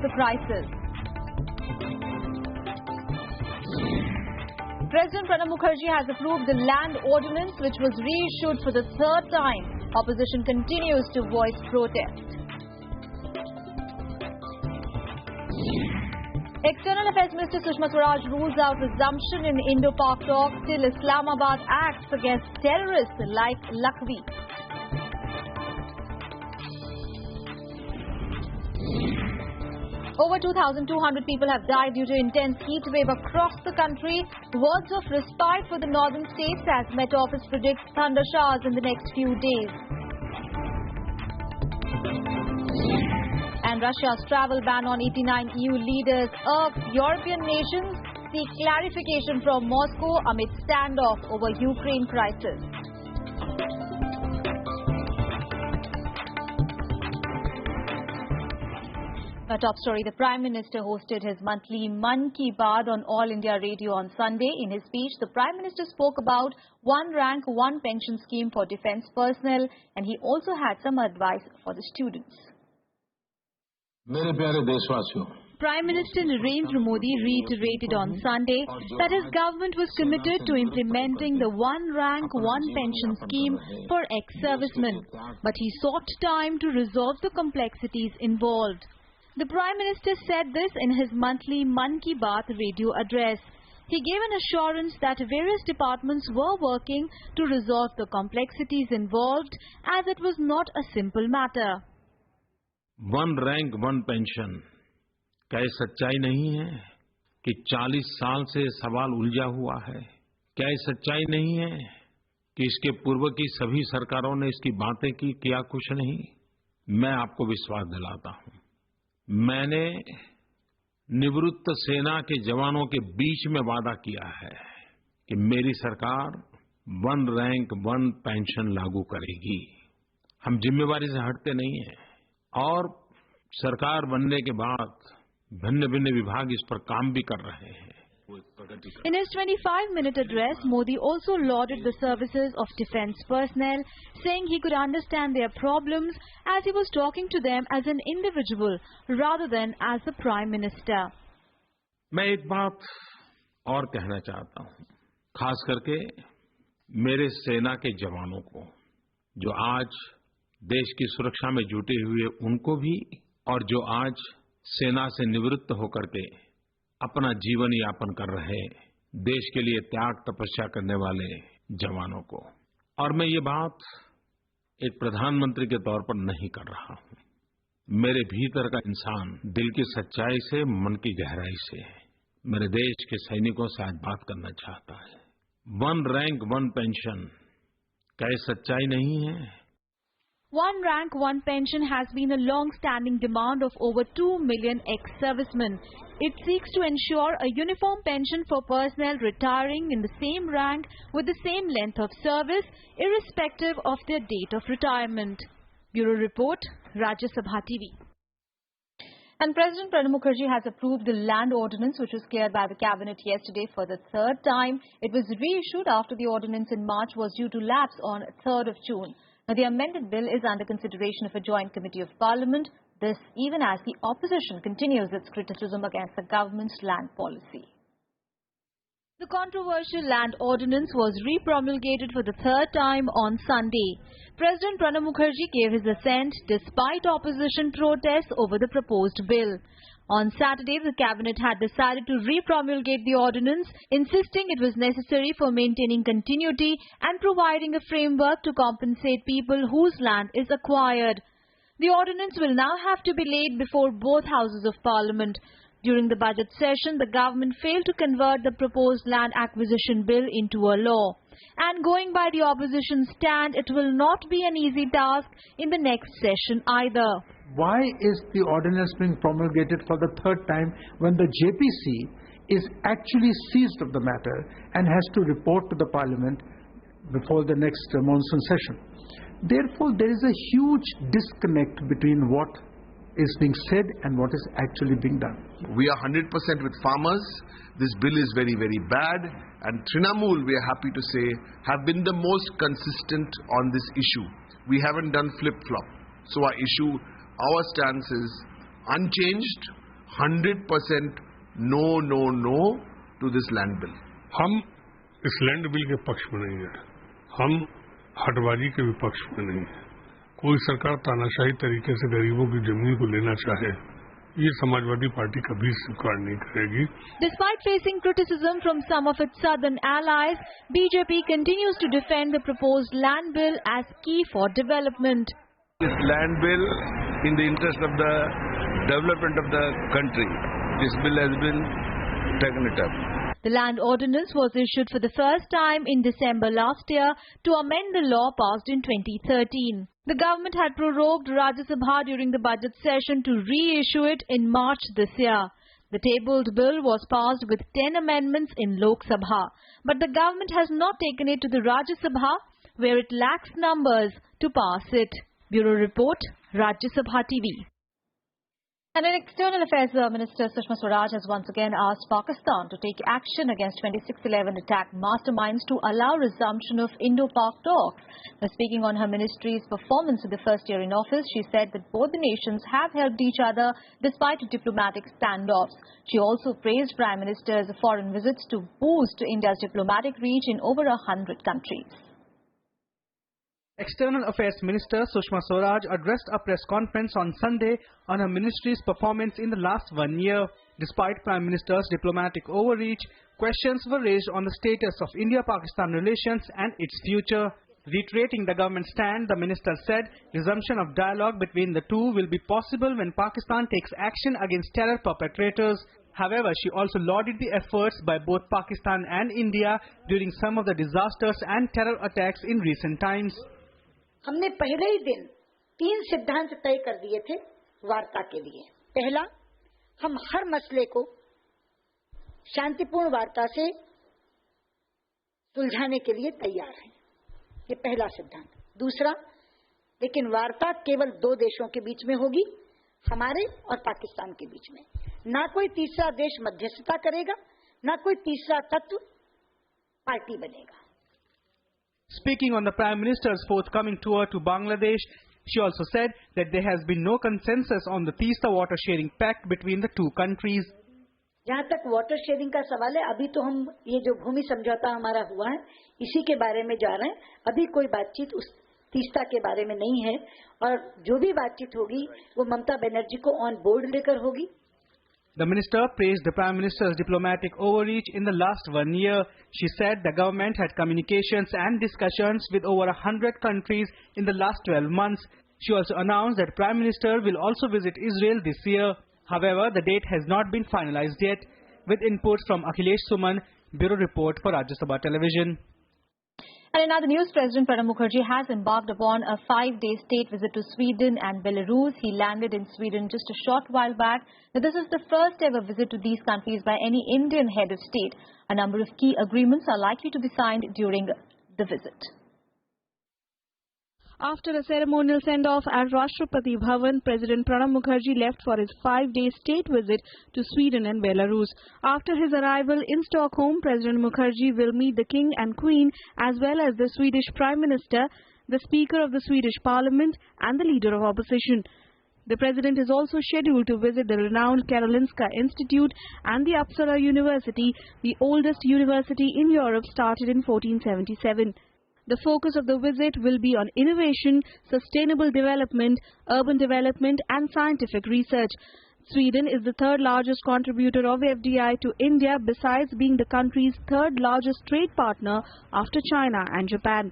the prices. President Pranab Mukherjee has approved the land ordinance which was reissued for the third time. Opposition continues to voice protest. External Affairs Minister Sushma Swaraj rules out resumption in Indo-Pak talks till Islamabad acts against terrorists like Lakhvi. Over 2,200 people have died due to intense heat wave across the country. Words of respite for the northern states as Met Office predicts thunder showers in the next few days. And Russia's travel ban on 89 EU leaders irks European nations seek clarification from Moscow amid standoff over Ukraine crisis. A top story, the Prime Minister hosted his monthly Man Ki Baat on All India Radio on Sunday. In his speech, the Prime Minister spoke about one rank, one pension scheme for defence personnel, and he also had some advice for the students. Prime Minister Narendra Modi reiterated on Sunday that his government was committed to implementing the one rank, one pension scheme for ex-servicemen, but he sought time to resolve the complexities involved. The Prime Minister said this in his monthly Man Ki Baat radio address. He gave an assurance that various departments were working to resolve the complexities involved, as it was not a simple matter. One rank one pension क्या ये सच्चाई नहीं है कि 40 साल से सवाल उलझा हुआ है? क्या ये सच्चाई नहीं है कि इसके पूर्व की सभी सरकारों ने इसकी बातें की, किया कुछ नहीं? मैं आपको विश्वास दिलाता हूं, मैंने निवृत्त सेना के जवानों के बीच में वादा किया है कि मेरी सरकार वन रैंक वन पेंशन लागू करेगी। हम जिम्मेवारी से हटते नहीं हैं और सरकार बनने के बाद भिन्न-भिन्न विभाग इस पर काम भी कर रहे हैं। In his 25-minute address, Modi also lauded the services of defence personnel, saying he could understand their problems as he was talking to them as an individual rather than as the Prime Minister. मैं एक बात और कहना चाहता हूं, खास करके मेरे सेना के जवानों को, जो आज देश की सुरक्षा में जुटे हुए उनको भी, और जो आज सेना से निवृत्त होकर के अपना जीवन यापन कर रहे देश के लिए त्याग तपस्या करने वाले जवानों को। और मैं ये बात एक प्रधानमंत्री के तौर पर नहीं कर रहा हूं, मेरे भीतर का इंसान दिल की सच्चाई से, मन की गहराई से मेरे देश के सैनिकों से आज बात करना चाहता है। वन रैंक वन पेंशन क्या ये सच्चाई नहीं है? One rank, one pension has been a long-standing demand of over 2 million ex-servicemen. It seeks to ensure a uniform pension for personnel retiring in the same rank with the same length of service, irrespective of their date of retirement. Bureau Report, Rajya Sabha TV. And President Pranab Mukherjee has approved the land ordinance which was cleared by the cabinet yesterday for the third time. It was reissued after the ordinance in March was due to lapse on 3rd of June. Now, the amended bill is under consideration of a joint committee of parliament. This even as the opposition continues its criticism against the government's land policy. The controversial land ordinance was repromulgated for the third time on Sunday. President Pranab Mukherjee gave his assent despite opposition protests over the proposed bill. On Saturday, the cabinet had decided to repromulgate the ordinance, insisting it was necessary for maintaining continuity and providing a framework to compensate people whose land is acquired. The ordinance will now have to be laid before both houses of parliament. During the budget session, the government failed to convert the proposed land acquisition bill into a law. And going by the opposition's stand, it will not be an easy task in the next session either. Why is the ordinance being promulgated for the third time when the JPC is actually seized of the matter and has to report to the parliament before the next monsoon session? Therefore, there is a huge disconnect between what is being said and what is actually being done. We are 100% with farmers. This bill is very, very bad. And Trinamool, we are happy to say, have been the most consistent on this issue. We haven't done flip-flop. So our stance is unchanged. 100% no to this land bill. हम इस land bill के पक्ष में नहीं है, हम हटबाजी के विपक्ष में नहीं है। कोई सरकार तानाशाही तरीके से गरीबों की जमीन को लेना चाहे, ये समाजवादी पार्टी कभी स्वीकार नहीं करेगी। Despite facing criticism from some of its southern allies, BJP continues to defend the proposed land bill as key for development. This land bill in the interest of the development of the country. This bill has been taken it up. The land ordinance was issued for the first time in December last year to amend the law passed in 2013. The government had prorogued Rajya Sabha during the budget session to reissue it in March this year. The tabled bill was passed with 10 amendments in Lok Sabha, but the government has not taken it to the Rajya Sabha, where it lacks numbers to pass it. Bureau Report, Rajya Sabha TV. And an External Affairs Minister Sushma Swaraj has once again asked Pakistan to take action against 26/11 attack masterminds to allow resumption of Indo-Pak talks. Now, speaking on her ministry's performance in the first year in office, she said that both the nations have helped each other despite diplomatic standoffs. She also praised Prime Minister's foreign visits to boost India's diplomatic reach in over 100 countries. External Affairs Minister Sushma Swaraj addressed a press conference on Sunday on her ministry's performance in the last 1 year. Despite Prime Minister's diplomatic overreach, questions were raised on the status of India-Pakistan relations and its future. Reiterating the government's stand, the minister said resumption of dialogue between the two will be possible when Pakistan takes action against terror perpetrators. However, she also lauded the efforts by both Pakistan and India during some of the disasters and terror attacks in recent times. हमने पहले ही दिन 3 सिद्धांत तय कर दिए थे वार्ता के लिए। पहला, हम हर मसले को शांतिपूर्ण वार्ता से सुलझाने के लिए तैयार हैं, ये पहला सिद्धांत। दूसरा, लेकिन वार्ता केवल 2 देशों के बीच में होगी, हमारे और पाकिस्तान के बीच में। ना कोई तीसरा देश मध्यस्थता करेगा, ना कोई तीसरा तत्व पार्टी बनेगा। Speaking on the Prime Minister's forthcoming tour to Bangladesh, she also said that there has been no consensus on the Teesta water sharing pact between the two countries. जहाँ तक वाटर शेयरिंग का सवाल है, अभी तो हम ये जो भूमि समझौता हमारा हुआ है, इसी के बारे में जा रहे हैं। अभी कोई बातचीत उस तीस्ता के बारे में नहीं है, और जो भी बातचीत होगी वो ममता बनर्जी को ऑन बोर्ड लेकर होगी। The minister praised the Prime Minister's diplomatic overreach in the last 1 year. She said the government had communications and discussions with over 100 countries in the last 12 months. She also announced that Prime Minister will also visit Israel this year. However, the date has not been finalized yet. With inputs from Akhilesh Suman, Bureau Report for Rajya Sabha Television. And in other news, President Pranab Mukherjee has embarked upon a 5-day state visit to Sweden and Belarus. He landed in Sweden just a short while back. Now, this is the first ever visit to these countries by any Indian head of state. A number of key agreements are likely to be signed during the visit. After a ceremonial send-off at Rashtrapati Bhavan, President Pranab Mukherjee left for his 5-day state visit to Sweden and Belarus. After his arrival in Stockholm, President Mukherjee will meet the King and Queen as well as the Swedish Prime Minister, the Speaker of the Swedish Parliament and the Leader of Opposition. The President is also scheduled to visit the renowned Karolinska Institute and the Uppsala University, the oldest university in Europe, started in 1477. The focus of the visit will be on innovation, sustainable development, urban development and scientific research. Sweden is the 3rd largest contributor of FDI to India, besides being the country's 3rd largest trade partner after China and Japan.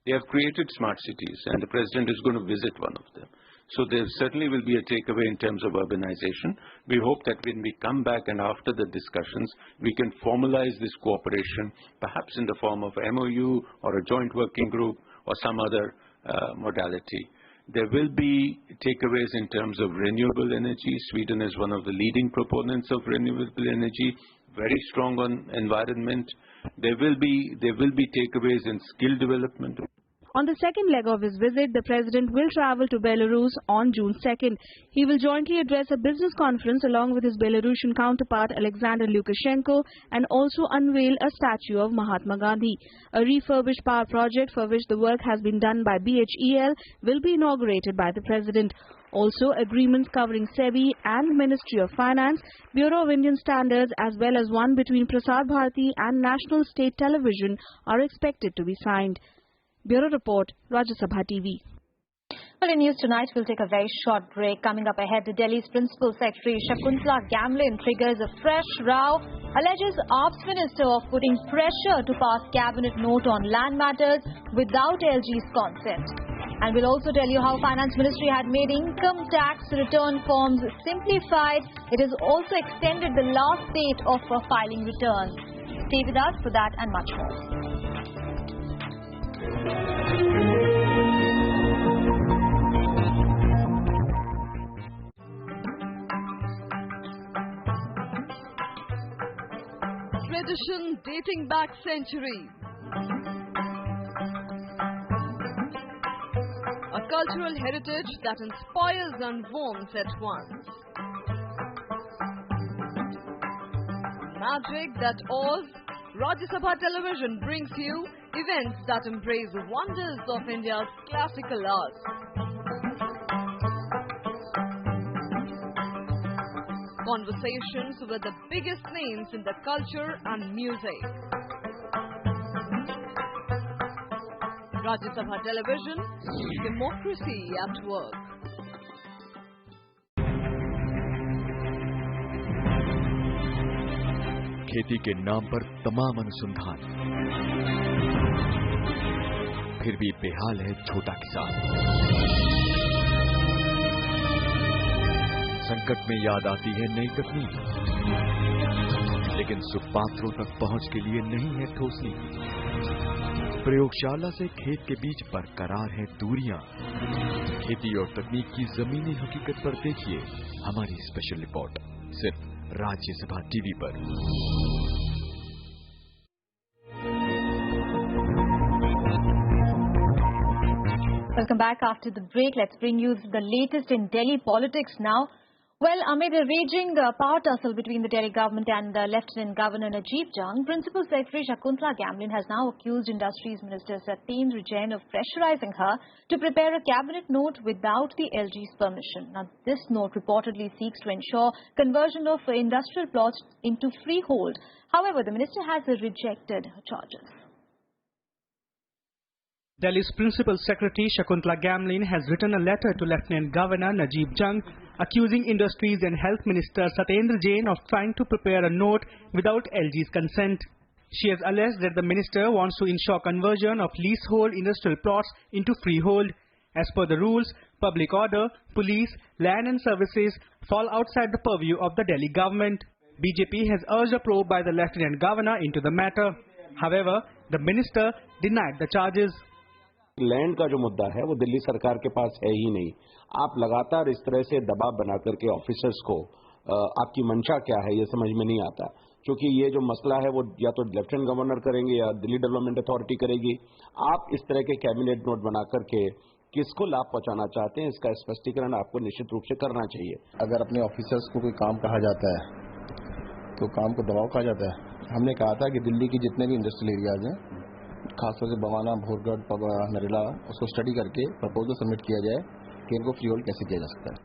They have created smart cities and the President is going to visit one of them. So there certainly will be a takeaway in terms of urbanization. We hope that when we come back and after the discussions, we can formalize this cooperation, perhaps in the form of MOU or a joint working group or some other modality. There will be takeaways in terms of renewable energy. Sweden is one of the leading proponents of renewable energy, very strong on environment. There will be takeaways in skill development. On the second leg of his visit, the President will travel to Belarus on June 2nd. He will jointly address a business conference along with his Belarusian counterpart Alexander Lukashenko and also unveil a statue of Mahatma Gandhi. A refurbished power project for which the work has been done by BHEL will be inaugurated by the President. Also, agreements covering SEBI and Ministry of Finance, Bureau of Indian Standards, as well as one between Prasar Bharati and National State Television are expected to be signed. Bureau Report, Rajya Sabha TV. Well, in news tonight, we'll take a very short break. Coming up ahead, Delhi's Principal Secretary Shakuntala Gamlin triggers a fresh row, alleges Ops Minister of putting pressure to pass Cabinet note on land matters without LG's consent. And we'll also tell you how Finance Ministry had made income tax return forms simplified. It has also extended the last date of filing returns. Stay with us for that and much more. Tradition dating back centuries. A cultural heritage that inspires and warms at once. Magic that awes. Rajya Sabha Television brings you events that embrace the wonders of India's classical arts. Conversations with the biggest names in the culture and music. Rajya Sabha Television, democracy at work. खेती के नाम पर तमाम अनुसंधान, फिर भी बेहाल है छोटा किसान। संकट में याद आती है नई तकनीक, लेकिन सुपात्रों तक पहुंच के लिए नहीं है ठोस नीति। प्रयोगशाला से खेत के बीच बरकरार है दूरियां। खेती और तकनीक की जमीनी हकीकत पर देखिए हमारी स्पेशल रिपोर्ट, सिर्फ राज्य सभा टीवी पर। Welcome back after the break. Let's bring you the latest in Delhi politics now. Well, amid a raging power tussle between the Delhi government and the Lieutenant Governor Najib Jung, Principal Secretary Shakuntala Gamlin has now accused Industries Minister Satyendra Jain of pressurizing her to prepare a cabinet note without the LG's permission. Now, this note reportedly seeks to ensure conversion of industrial plots into freehold. However, the minister has rejected her charges. Delhi's Principal Secretary Shakuntala Gamlin has written a letter to Lieutenant Governor Najib Jung accusing Industries and Health Minister Satyendra Jain of trying to prepare a note without LG's consent. She has alleged that the minister wants to ensure conversion of leasehold industrial plots into freehold. As per the rules, public order, police, land and services fall outside the purview of the Delhi government. BJP has urged a probe by the Lieutenant Governor into the matter. However, the minister denied the charges. Land का जो मुद्दा है वो दिल्ली सरकार के पास है ही नहीं। आप लगातार इस तरह से दबाव बना करके ऑफिसर्स को आपकी मंशा क्या है ये समझ में नहीं आता, क्योंकि ये जो मसला है वो या तो लेफ्टिनेंट गवर्नर करेंगे या दिल्ली डेवलपमेंट अथॉरिटी करेगी। आप इस तरह के कैबिनेट नोट बना करके किसको लाभ पहुंचाना चाहते हैं, इसका स्पष्टीकरण आपको निश्चित रूप से करना चाहिए। अगर अपने ऑफिसर्स को कोई काम कहा जाता है तो काम को दबाव कहा जाता है। हमने कहा था कि दिल्ली की जितने भी इंडस्ट्रियल एरियाज हैं, खासतौर से बवाना, भोरगढ़, नरेला, उसको स्टडी करके प्रपोजल सबमिट किया जाए कि इनको फ्री होल्ड कैसे किया जा सकता है।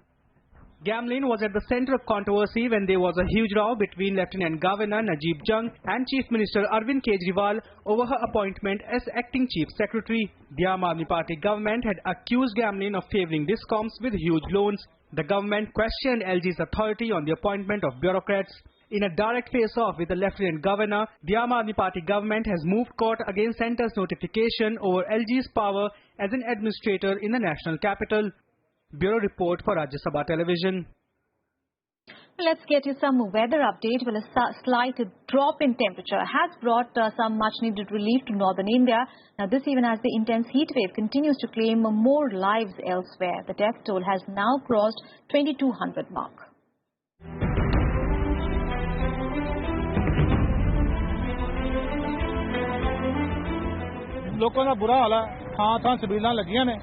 Gamlin was at the center of controversy when there was a huge row between Lieutenant Governor Najib Jung and Chief Minister Arvind Kejriwal over her appointment as Acting Chief Secretary. The Aam Aadmi Party government had accused Gamlin of favouring discoms with huge loans. The government questioned LG's authority on the appointment of bureaucrats. In a direct face-off with the Lieutenant Governor, the Aam Aadmi Party government has moved court against centre's notification over LG's power as an administrator in the national capital. Bureau Report for Rajya Sabha Television. Let's get you some weather update. Well, a slight drop in temperature has brought some much-needed relief to northern India. Now, this even as the intense heat wave continues to claim more lives elsewhere. The death toll has now crossed 2,200 mark. लोगों का बुरा हाल है, थां छबीलां लगियां ने,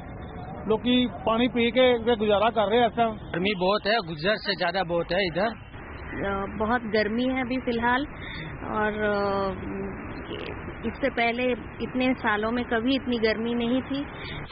लोकी पानी P के गुजारा कर रहे हैं। ऐसा गर्मी बहुत है, गुजर से ज्यादा बहुत है इधर। बहुत गर्मी है अभी फिलहाल, और इससे पहले इतने सालों में कभी इतनी गर्मी नहीं थी।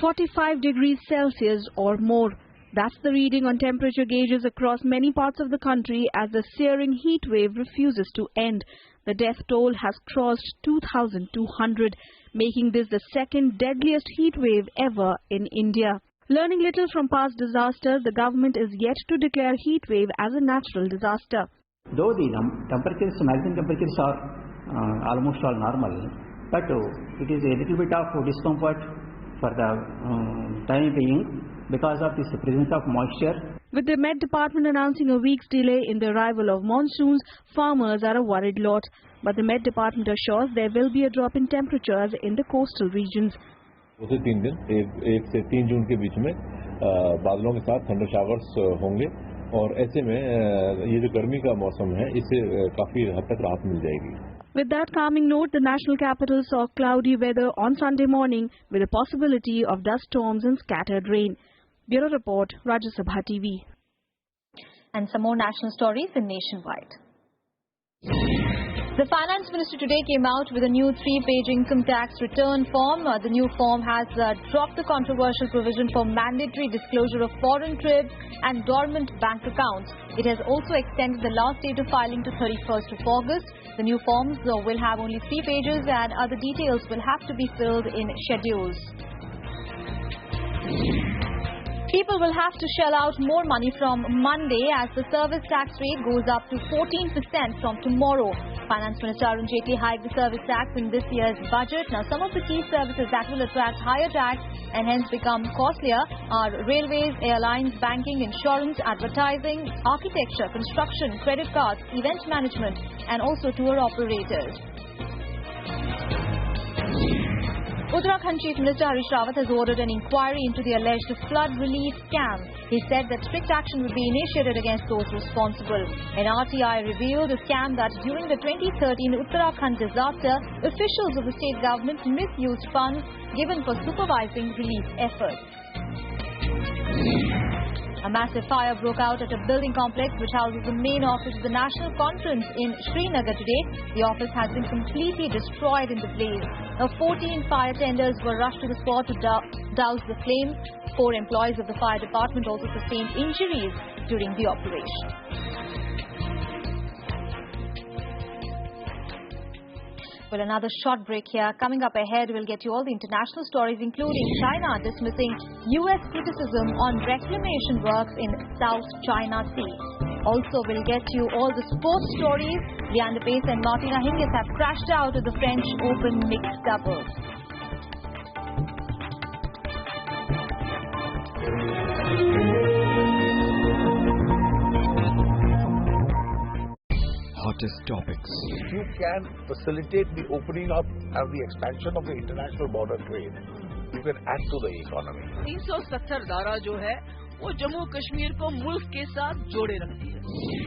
45 degrees Celsius or more. That's the reading on temperature gauges across many parts of the country as the searing heat wave refuses to end. The death toll has crossed 2,200, making this the second deadliest heat wave ever in India. Learning little from past disasters, the government is yet to declare heat wave as a natural disaster. Though the temperatures, maximum temperatures are almost all normal, but it is a little bit of discomfort for the time being because of this presence of moisture. With the Met Department announcing a week's delay in the arrival of monsoons, farmers are a worried lot. But the Met Department assures there will be a drop in temperatures in the coastal regions. 2 से 3 दिन 1 से 3 जून के बीच में बादलों के साथ thunder showers होंगे और ऐसे में ये जो गर्मी का मौसम है इससे काफी हद तक राहत मिल जाएगी. With that calming note, the national capital saw cloudy weather on Sunday morning with a possibility of dust storms and scattered rain. Bureau Report, Rajya Sabha TV. And some more national stories in Nationwide. The Finance Minister today came out with a new 3-page income tax return form. The new form has dropped the controversial provision for mandatory disclosure of foreign trips and dormant bank accounts. It has also extended the last date of filing to 31st of August. The new forms will have only 3 pages and other details will have to be filled in schedules. People will have to shell out more money from Monday as the service tax rate goes up to 14% from tomorrow. Finance Minister Arun Jaitley hiked the service tax in this year's budget. Now, some of the key services that will attract higher tax and hence become costlier are railways, airlines, banking, insurance, advertising, architecture, construction, credit cards, event management, and also tour operators. Uttarakhand Chief Minister Harish Rawat has ordered an inquiry into the alleged flood relief scam. He said that strict action would be initiated against those responsible. An RTI revealed a scam that during the 2013 Uttarakhand disaster, officials of the state government misused funds given for supervising relief efforts. A massive fire broke out at a building complex which houses the main office of the National Conference in Srinagar today. The office has been completely destroyed in the blaze. Now, 14 fire tenders were rushed to the spot to douse the flames. 4 employees of the fire department also sustained injuries during the operation. Well, another short break here. Coming up ahead, we'll get you all the international stories, including China dismissing U.S. criticism on reclamation works in South China Sea. Also, we'll get you all the sports stories. Leander Pace and Martina Hingis have crashed out of the French Open mixed doubles. Hottest topics. If you can facilitate the opening up and the expansion of the international border trade, you can add to the economy. 370 धारा जो है वो जम्मू कश्मीर को मुल्क के साथ जोड़े रखती है.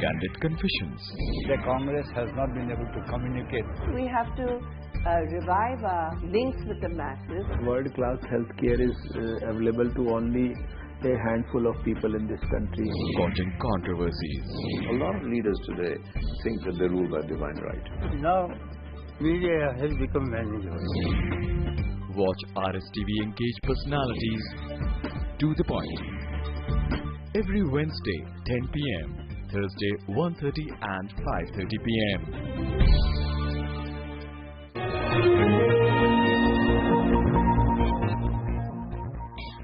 Candid confessions. The Congress has not been able to communicate. We have to revive our links with the masses. World-class healthcare is available to only a handful of people in this country. Causing controversies. A lot of leaders today think that they rule by divine right. Now, media has become manageable. Watch RSTV engage personalities to the point. Every Wednesday, 10 p.m. Thursday, 1:30 and 5:30 p.m.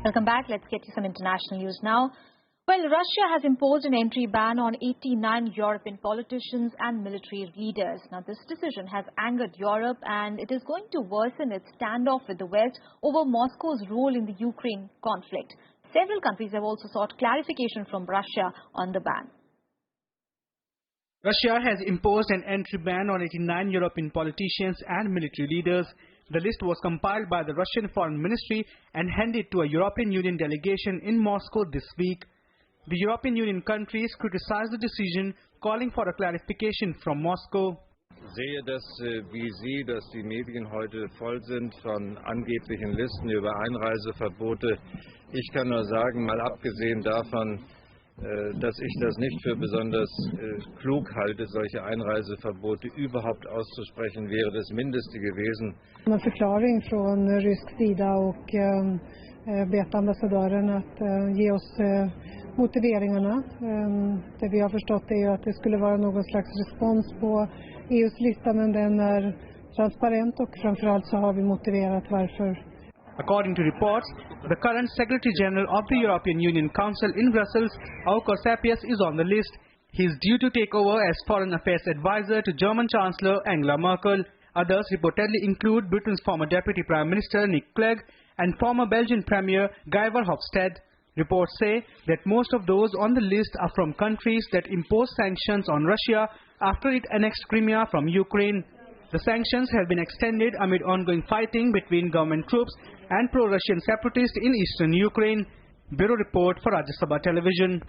Welcome back. Let's get you some international news now. Well, Russia has imposed an entry ban on 89 European politicians and military leaders. Now, this decision has angered Europe and it is going to worsen its standoff with the West over Moscow's role in the Ukraine conflict. Several countries have also sought clarification from Russia on the ban. Russia has imposed an entry ban on 89 European politicians and military leaders. The list was compiled by the Russian Foreign Ministry and handed to a European Union delegation in Moscow this week. The European Union countries criticized the decision, calling for a clarification from Moscow. Ich sehe das wie Sie, dass die Medien heute voll sind von angeblichen Listen über Einreiseverbote. Ich kann nur sagen, mal abgesehen davon, dass ich das nicht für besonders klug halte, solche Einreiseverbote überhaupt auszusprechen, wäre das Mindeste gewesen. En förklaring från rysk sida och bett ambassadören att ge oss motiveringarna. Det vi har förstått är ju att det skulle vara någon slags respons på EUs lista, men den är transparent och framförallt så har vi motiverat varför. According to reports, the current Secretary General of the European Union Council in Brussels, Aukos Sapias, is on the list. He is due to take over as Foreign Affairs Advisor to German Chancellor Angela Merkel. Others reportedly include Britain's former Deputy Prime Minister Nick Clegg and former Belgian Premier Guy Verhofstadt. Reports say that most of those on the list are from countries that imposed sanctions on Russia after it annexed Crimea from Ukraine. The sanctions have been extended amid ongoing fighting between government troops and pro-Russian separatists in eastern Ukraine. Bureau report for Rajya Sabha television.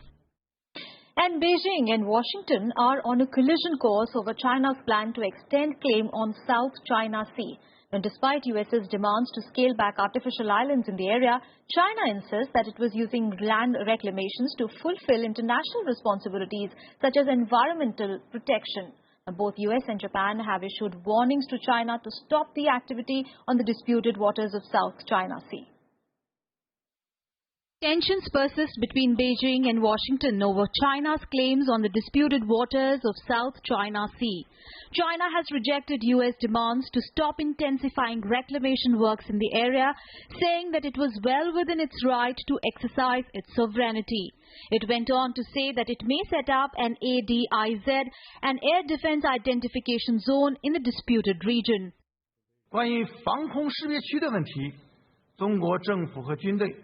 And Beijing and Washington are on a collision course over China's plan to extend claim on South China Sea. And despite US's demands to scale back artificial islands in the area, China insists that it was using land reclamations to fulfill international responsibilities such as environmental protection. Both US and Japan have issued warnings to China to stop the activity on the disputed waters of South China Sea. Tensions persist between Beijing and Washington over China's claims on the disputed waters of South China Sea. China has rejected US demands to stop intensifying reclamation works in the area, saying that it was well within its right to exercise its sovereignty. It went on to say that it may set up an ADIZ, an Air Defense Identification Zone, in the disputed region. 关于防空识别区的问题，中国政府和军队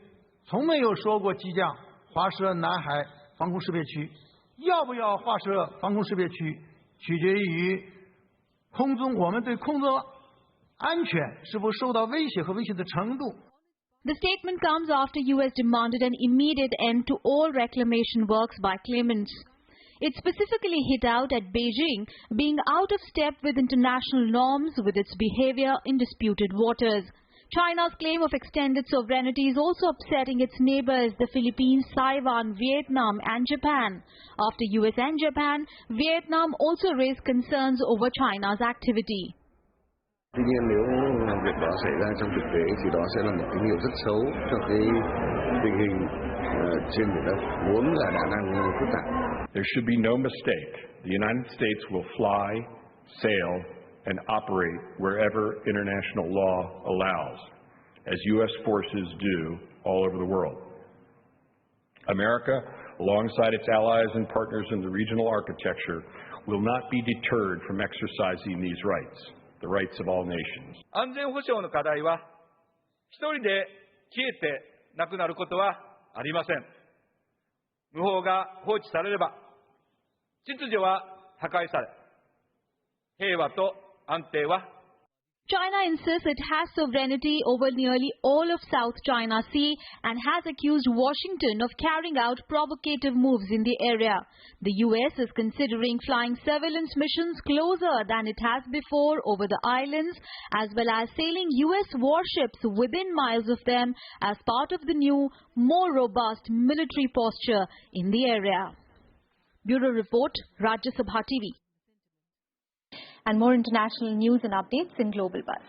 从没有说过即将划设南海防空识别区，要不要划设防空识别区，取决于我们对空中安全是否受到威胁和威胁的程度。 The statement comes after US demanded an immediate end to all reclamation works by claimants. It specifically hit out at Beijing being out of step with international norms with its behavior in disputed waters. China's claim of extended sovereignty is also upsetting its neighbors, the Philippines, Taiwan, Vietnam and Japan. After US and Japan, Vietnam also raised concerns over China's activity. Tuy nhiên nếu việc đó xảy ra trong thực tế thì đó sẽ là một tín hiệu rất xấu cho cái tình hình trên Biển Đông vốn là đã đang phức tạp. There should be no mistake. The United States will fly, sail, and operate wherever international law allows, as U.S. forces do all over the world. America, alongside its allies and partners in the regional architecture, will not be deterred from exercising these rights, the rights of all nations. 安全保障の課題は一人で消えてなくなることはありません。無法が放置されれば秩序は破壊され、平和と China insists it has sovereignty over nearly all of South China Sea and has accused Washington of carrying out provocative moves in the area. The US is considering flying surveillance missions closer than it has before over the islands, as well as sailing US warships within miles of them as part of the new, more robust military posture in the area. Bureau Report, Rajya Sabha TV. And more international news and updates in Global Buzz.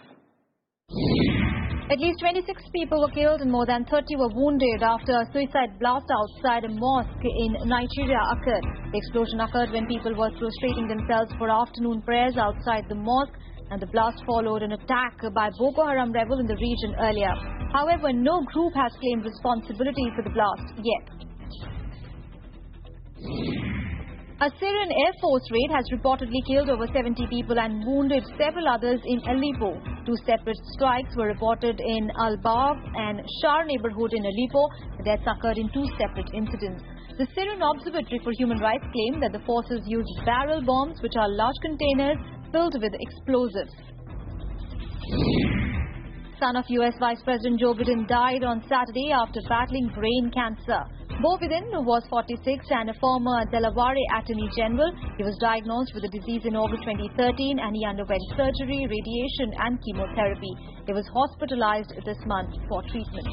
At least 26 people were killed and more than 30 were wounded after a suicide blast outside a mosque in Nigeria occurred. The explosion occurred when people were prostrating themselves for afternoon prayers outside the mosque, and the blast followed an attack by Boko Haram rebels in the region earlier. However, no group has claimed responsibility for the blast yet. A Syrian Air Force raid has reportedly killed over 70 people and wounded several others in Aleppo. Two separate strikes were reported in Al-Bab and Shar neighborhood in Aleppo. The deaths occurred in two separate incidents. The Syrian Observatory for Human Rights claimed that the forces used barrel bombs, which are large containers filled with explosives. Son of US Vice President Joe Biden died on Saturday after battling brain cancer. Bo Biden was 46 and a former Delaware Attorney General. He was diagnosed with the disease in August 2013 and he underwent surgery, radiation and chemotherapy. He was hospitalized this month for treatment.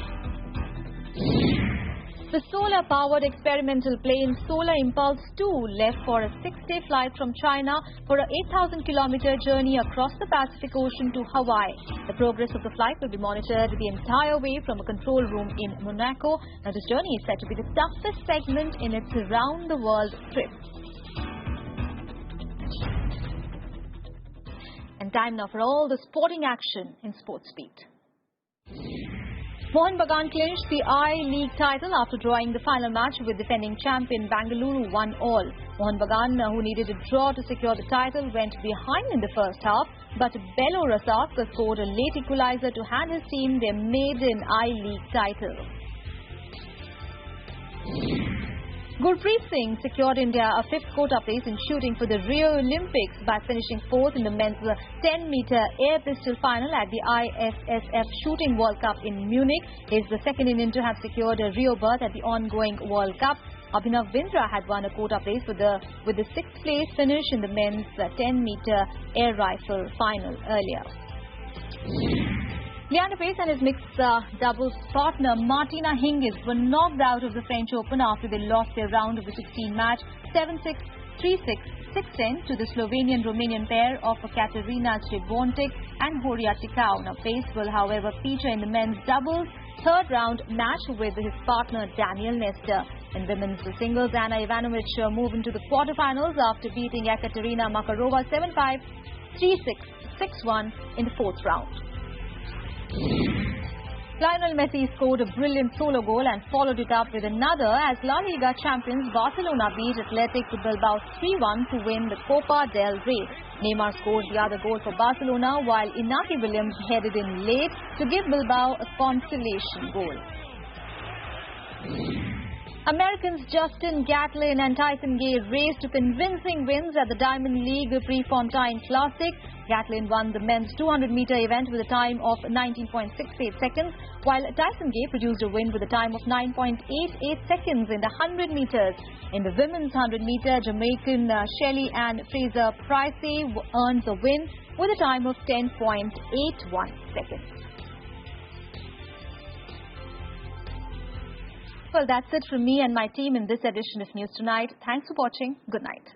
The solar-powered experimental plane Solar Impulse 2 left for a 6-day flight from China for a 8,000-kilometer journey across the Pacific Ocean to Hawaii. The progress of the flight will be monitored the entire way from a control room in Monaco. Now, this journey is said to be the toughest segment in its round-the-world trip. And time now for all the sporting action in Sports Beat. Mohun Bagan clinched the I-League title after drawing the final match with defending champion Bengaluru 1-all. Mohun Bagan, who needed a draw to secure the title, went behind in the first half, but Bello Rasak scored a late equalizer to hand his team their maiden I-League title. Gurpreet Singh secured India a 5th quota place in shooting for the Rio Olympics by finishing 4th in the men's 10-meter air pistol final at the ISSF Shooting World Cup in Munich. He is the second Indian to have secured a Rio berth at the ongoing World Cup. Abhinav Bindra had won a quota place with the 6th place finish in the men's 10-meter air rifle final earlier. Leander Paes and his mixed doubles partner Martina Hingis were knocked out of the French Open after they lost their round of the 16 match 7-6, 3-6, 6-10 to the Slovenian-Romanian pair of Katerina Srebotnik and Horia Ticau. Now, Paes will, however, feature in the men's doubles third round match with his partner Daniel Nestor. In women's singles, Anna Ivanovic moved into the quarterfinals after beating Ekaterina Makarova 7-5, 3-6, 6-1 in the fourth round. Lionel Messi scored a brilliant solo goal and followed it up with another as La Liga champions Barcelona beat Athletic Bilbao 3-1 to win the Copa del Rey. Neymar scored the other goal for Barcelona while Inaki Williams headed in late to give Bilbao a consolation goal. Americans Justin Gatlin and Tyson Gay raced to convincing wins at the Diamond League Prefontaine Classic. Gatlin won the men's 200-meter event with a time of 19.68 seconds, while Tyson Gay produced a win with a time of 9.88 seconds in the 100 meters. In the women's 100-meter, Jamaican Shelly Ann Fraser Price earns a win with a time of 10.81 seconds. Well, that's it from me and my team in this edition of News Tonight. Thanks for watching. Good night.